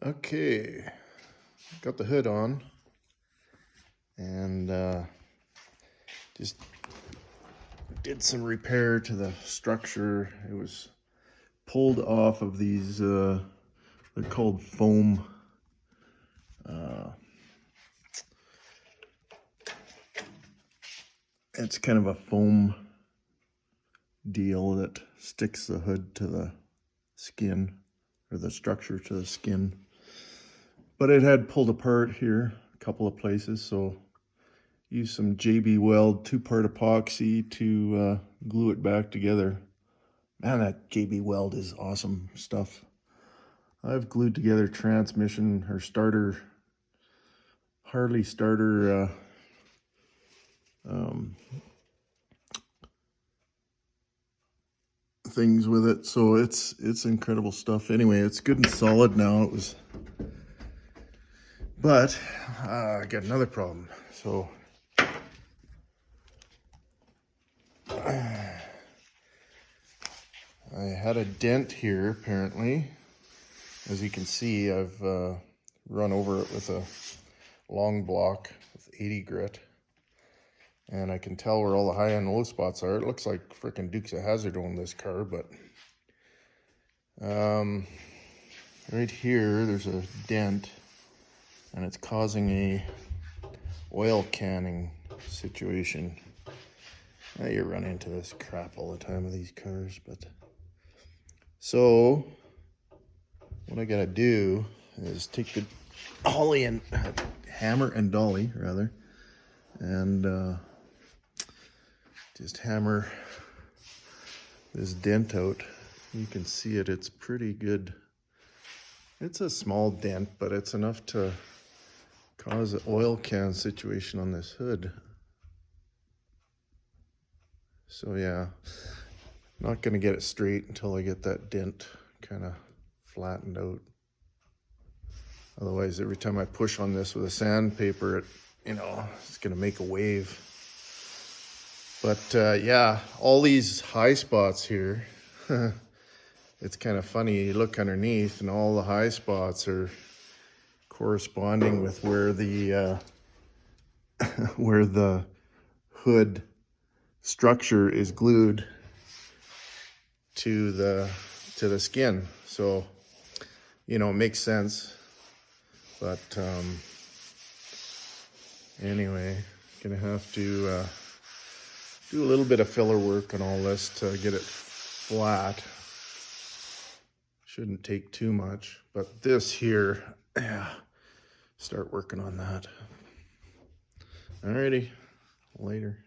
Okay, got the hood on and just did some repair to the structure. It was pulled off of these, they're called foam. It's kind of a foam deal that sticks the hood to the skin, or the structure to the skin. But it had pulled apart here a couple of places, so use some JB Weld 2-part epoxy to glue it back together. Man, that JB Weld is awesome stuff. I've glued together transmission or starter, Harley starter things with it, so it's incredible stuff. Anyway, it's good and solid now. It was, but I got another problem. So I had a dent here, apparently. As you can see, I've run over it with a long block with 80 grit. And I can tell where all the high and low spots are. It looks like freaking Dukes of Hazzard on this car, but right here, there's a dent, and it's causing a oil canning situation. Now you run into this crap all the time with these cars, but so what I gotta do is take the dolly and hammer and dolly rather, and just hammer this dent out. You can see it, it's pretty good. It's a small dent, but it's enough to cause an oil can situation on this hood. So yeah, not gonna get it straight until I get that dent kind of flattened out. Otherwise, every time I push on this with a sandpaper, it's gonna make a wave. But yeah, all these high spots here, it's kind of funny. You look underneath and all the high spots are corresponding with where the where the hood structure is glued to the skin. So, it makes sense. But anyway, gonna have to do a little bit of filler work on all this to get it flat. Shouldn't take too much, but this here, yeah, start working on that. Alrighty, later.